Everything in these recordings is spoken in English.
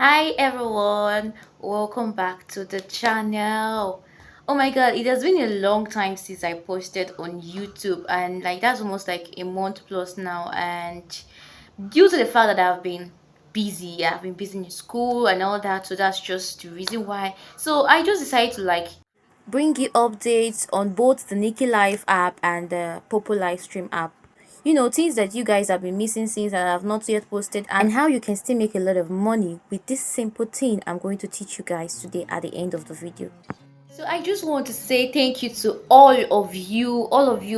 Hi everyone, welcome back to the channel. Oh my god, it has been a long time since I posted on YouTube, and like that's almost like a month plus now. And due to the fact that I've been busy in school and all that, so that's just the reason why. So I just decided to like bring you updates on both the Nikki Live app and the Poppo live stream app. You know, things that you guys have been missing since and have not yet posted, and how you can still make a lot of money with this simple thing I'm going to teach you guys today at the end of the video. So I just want to say thank you to all of you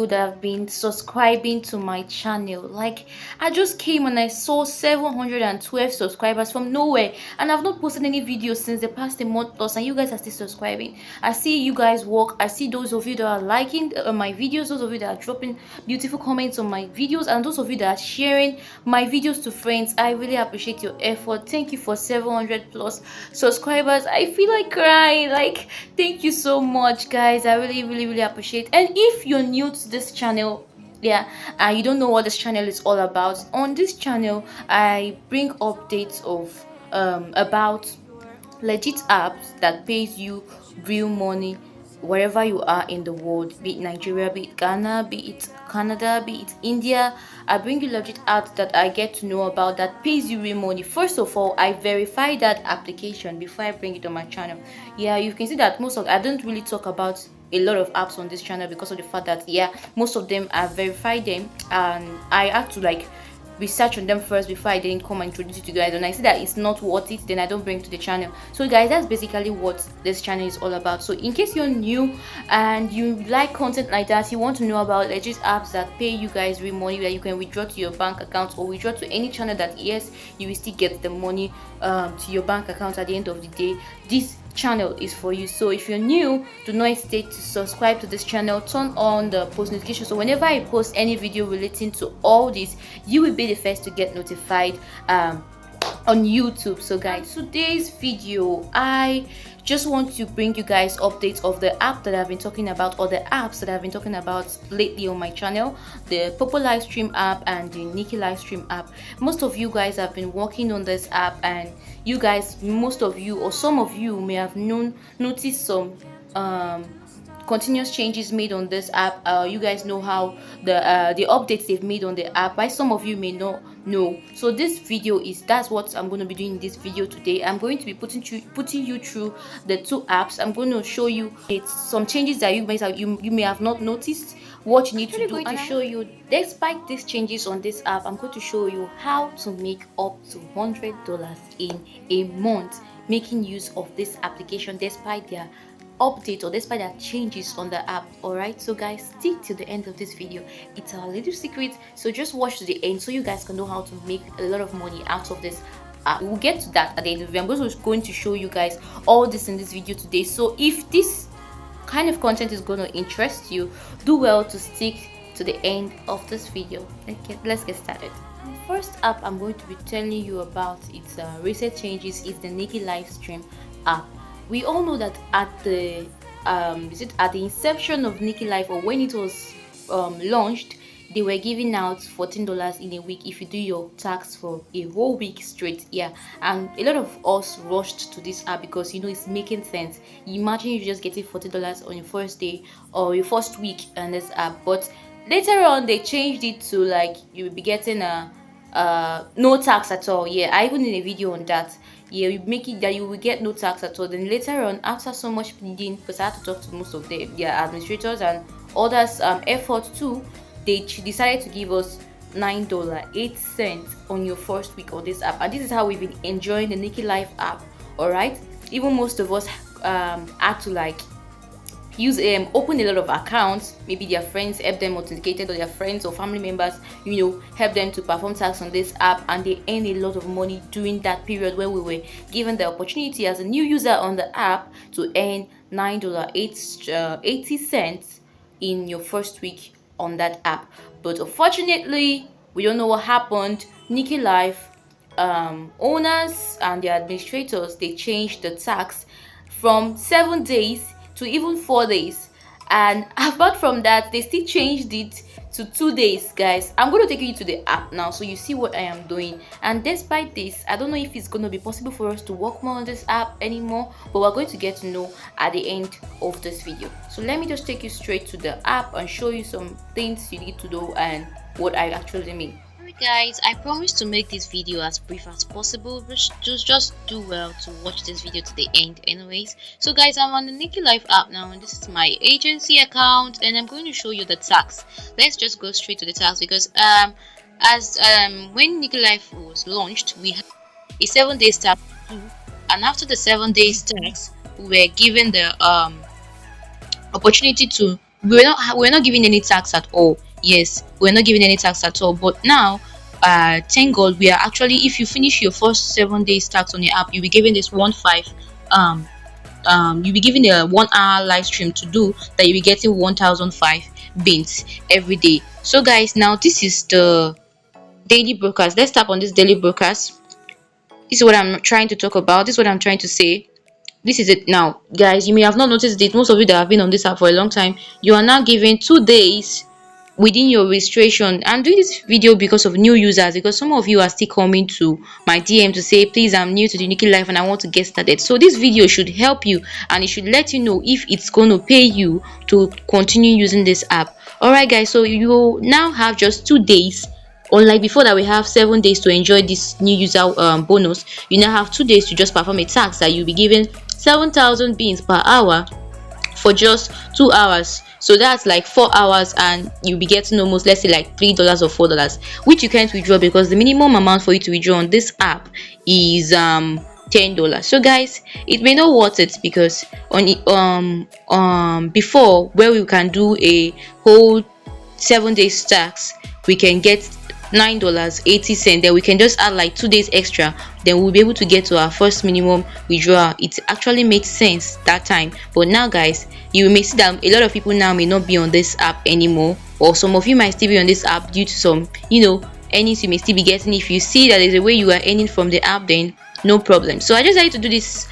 that have been subscribing to my channel. Like, I just came and I saw 712 subscribers from nowhere, and I've not posted any videos since the past a month plus, and you guys are still subscribing. I see you guys work. I see those of you that are liking my videos, those of you that are dropping beautiful comments on my videos, and those of you that are sharing my videos to friends. I really appreciate your effort. Thank you for 700 plus subscribers. I feel like crying. Like, thank you so much, guys. I really appreciate. And if you're new to this channel, yeah, and you don't know what this channel is all about, on this channel I bring updates of about legit apps that pays you real money wherever you are in the world, be it Nigeria, be it Ghana, be it Canada, be it India. I bring you legit apps that I get to know about that pays you real money. First of all, I verify that application before I bring it on my channel. Yeah, you can see that I don't really talk about a lot of apps on this channel because of the fact that, yeah, most of them I verified them, and I have to like research on them first before I didn't come and introduce it to you guys. And I see that it's not worth it, then I don't bring it to the channel. So guys, that's basically what this channel is all about. So in case you're new and you like content like that, you want to know about legit apps that pay you guys real money, that you can withdraw to your bank account or withdraw to any channel, that yes, you will still get the money to your bank account at the end of the day, this channel is for you. So if you're new, do not hesitate to subscribe to this channel, turn on the post notification, so whenever I post any video relating to all this, you will be the first to get notified on YouTube. So guys, today's video I just want to bring you guys updates of the app that I've been talking about, or the apps that I've been talking about lately on my channel, the Poppo live stream app and the Nikki live stream app. Most of you guys have been working on this app, and you guys, most of you or some of you may have noticed some continuous changes made on this app. You guys know how the updates they've made on the app, why some of you may not know. So this video is, that's what I'm going to be doing in this video today. I'm going to be putting you through the two apps. I'm going to show you some changes that you may have not noticed, what you need to do. I'm going to show you, despite these changes on this app, I'm going to show you how to make up to $100 in a month making use of this application, despite their update or despite their changes on the app. All right, so guys, stick to the end of this video. It's our little secret, so just watch to the end so you guys can know how to make a lot of money out of this. We'll get to that at the end of the video. I'm going to show you guys all this in this video today. So if this kind of content is going to interest you, do well to stick to the end of this video. Let's get started. The first app I'm going to be telling you about its recent changes is the Nikki live stream app. We all know that at the inception of Nikki Live, or when it was launched, they were giving out $14 in a week if you do your tax for a whole week straight. Yeah, and a lot of us rushed to this app because, you know, it's making sense. You imagine you just getting $14 on your first day or your first week on this app. But later on they changed it to like you will be getting a no tax at all. Yeah, I even did a video on that. Yeah, you make it that you will get no tax at all. Then later on, after so much pleading, because I had to talk to most of the administrators and others effort too, they decided to give us $9.08 on your first week on this app. And this is how we've been enjoying the Nikki Live app. All right, even most of us had to like use open a lot of accounts. Maybe their friends help them authenticated, or their friends or family members, you know, help them to perform tasks on this app, and they earn a lot of money during that period when we were given the opportunity as a new user on the app to earn $9.80 in your first week on that app. But unfortunately, we don't know what happened. Nikki Live owners and the administrators, they changed the tax from 7 days to even 4 days, and apart from that, they still changed it to 2 days, guys. I'm going to take you to the app now so you see what I am doing. And despite this, I don't know if it's going to be possible for us to work more on this app anymore, but we're going to get to know at the end of this video. So let me just take you straight to the app and show you some things you need to know and what I actually mean. Alright guys, I promise to make this video as brief as possible, but just do well to watch this video to the end anyways. So guys, I'm on the Nikilive app now, and this is my agency account, and I'm going to show you the tax. Let's just go straight to the tax because when Nikilive was launched, we had a 7 days tax to do, and after the 7 days tax, we were given the opportunity to, we're not giving any tax at all. Yes, we're not giving any tax at all, but now thank god we are actually, if you finish your first 7 days tax on the app, you'll be given this 1.5 you'll be given a 1 hour live stream to do that. You'll be getting 1005 bins every day. So guys, now this is the daily broadcast. Let's tap on this daily broadcast. This is what I'm trying to talk about. This is what I'm trying to say. This is it now, guys. You may have not noticed it. Most of you that have been on this app for a long time, you are now given 2 days within your registration. I'm doing this video because of new users, because some of you are still coming to my DM to say, please, I'm new to the Nikki life and I want to get started. So this video should help you, and it should let you know if it's going to pay you to continue using this app. All right guys, so you now have just 2 days. Unlike before that we have 7 days to enjoy this new user bonus, you now have 2 days to just perform a task that you'll be given 7,000 beans per hour for just 2 hours. So that's like 4 hours, and you'll be getting almost, let's say, like $3 or $4, which you can't withdraw because the minimum amount for you to withdraw on this app is $10. So guys, it may not worth it because on before, where we can do a whole 7 days tax, we can get $9.80. Then we can just add like 2 days extra, then we'll be able to get to our first minimum withdrawal. It actually made sense that time, but now guys, you may see that a lot of people now may not be on this app anymore, or some of you might still be on this app due to some earnings you may still be getting. If you see that there's a way you are earning from the app, then no problem. So I just like to do this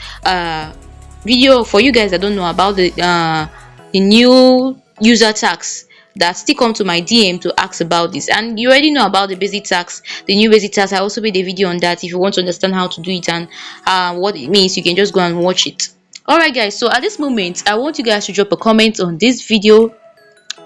video for you guys that don't know about the new user tax, that still come to my DM to ask about this. And you already know about the basic tax, the new basic tax. I also made a video on that. If you want to understand how to do it and what it means, you can just go and watch it. Alright guys, so at this moment I want you guys to drop a comment on this video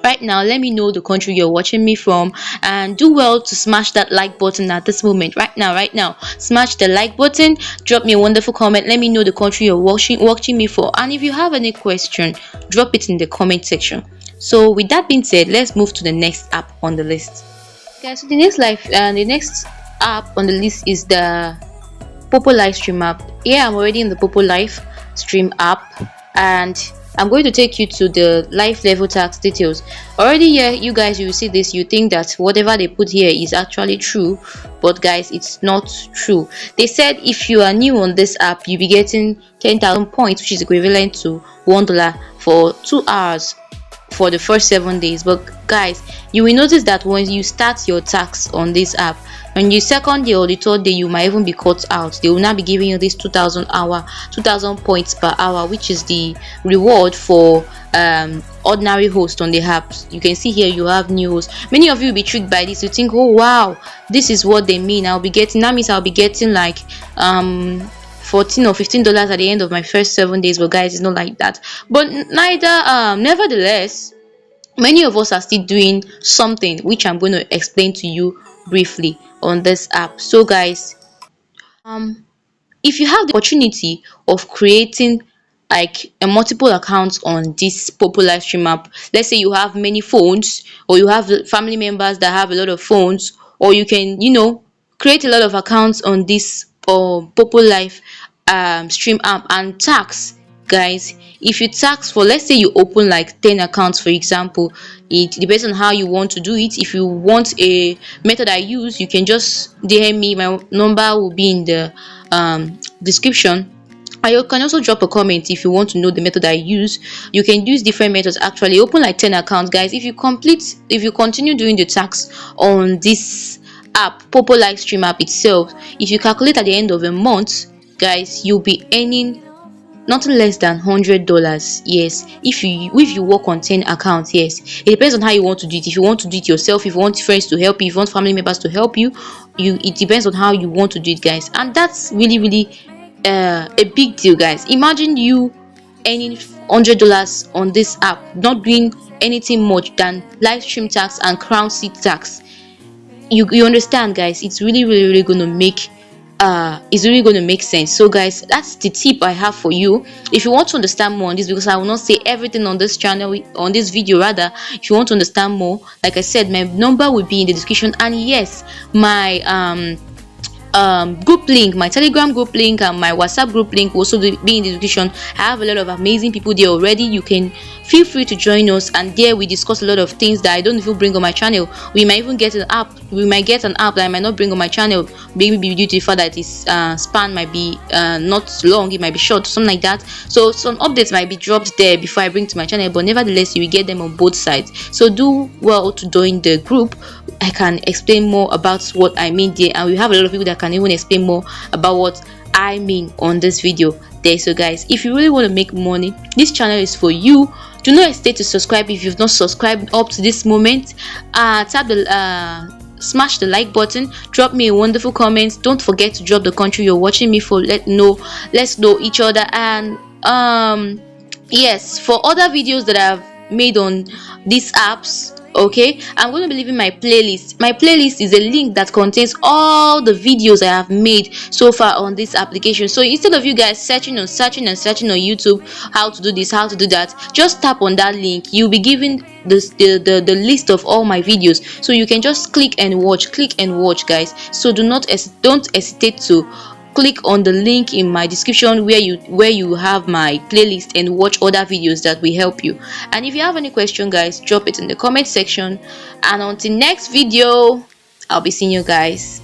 right now. Let me know the country you're watching me from, and do well to smash that like button at this moment. Right now smash the like button, drop me a wonderful comment, let me know the country you're watching me for, and if you have any question, drop it in the comment section. So with that being said, let's move to the next app on the list. Okay, so the next app on the list is the Poppo live stream app. Here I'm already in the Poppo live stream app, and I'm going to take you to the life level tax details. Already here, you guys, you will see this, you think that whatever they put here is actually true, but guys, it's not true. They said if you are new on this app, you'll be getting 10,000 points, which is equivalent to $1 for 2 hours for the first 7 days. But guys, you will notice that when you start your tax on this app, on your second day or the third day, you might even be cut out. They will now be giving you this 2,000 points per hour, which is the reward for ordinary host on the app. You can see here you have new hosts. Many of you will be tricked by this. You think, oh wow, this is what they mean. That means I'll be getting like $14 or $15 at the end of my first 7 days. But guys, it's not like that. But nevertheless, many of us are still doing something, which I'm going to explain to you briefly on this app. So guys, if you have the opportunity of creating like a multiple accounts on this Poppo live stream app, let's say you have many phones, or you have family members that have a lot of phones, or you can create a lot of accounts on this Poppo live stream app and tax. Guys, if you tax for, let's say you open like 10 accounts for example, it depends on how you want to do it. If you want a method I use, you can just DM me. My number will be in the description. You can also drop a comment if you want to know the method I use. You can use different methods. Actually, open like 10 accounts, guys. If you continue doing the tax on this app, Poppo live stream app itself, if you calculate at the end of a month, guys, you'll be earning nothing less than $100. Yes, if you work on 10 accounts, yes, it depends on how you want to do it. If you want to do it yourself, if you want friends to help you, if you want family members to help you, it depends on how you want to do it, guys. And that's really really a big deal, guys. Imagine you earning $100 on this app, not doing anything much than live stream tax and crown seat tax. You understand, guys? It's really really really going to make it's really going to make sense. So guys, that's the tip I have for you. If you want to understand more on this, because I will not say everything on this channel, on this video rather, if you want to understand more, like I said, my number will be in the description. And yes, my group link, my Telegram group link and my WhatsApp group link will also be in the description. I have a lot of amazing people there already. You can feel free to join us, and there we discuss a lot of things that I don't even bring on my channel. We might even get an app, that I might not bring on my channel, maybe due to the fact that its span might be not long, it might be short, something like that. So some updates might be dropped there before I bring to my channel, but nevertheless you will get them on both sides. So do well to join the group. I can explain more about what I mean there, and we have a lot of people that can even explain more about what I mean on this video there. So guys, if you really want to make money, this channel is for you. Do not hesitate to subscribe if you've not subscribed up to this moment. Tap the smash the like button, drop me a wonderful comment. Don't forget to drop the country you're watching me for. Let's know each other. And yes, for other videos that I've made on these apps, okay, I'm going to be leaving my playlist. My playlist is a link that contains all the videos I have made so far on this application. So instead of you guys searching on YouTube how to do this, how to do that, just tap on that link. You'll be given the list of all my videos, so you can just click and watch, guys. So don't hesitate to click on the link in my description where you have my playlist and watch other videos that will help you. And if you have any question, guys, drop it in the comment section. And until next video, I'll be seeing you guys.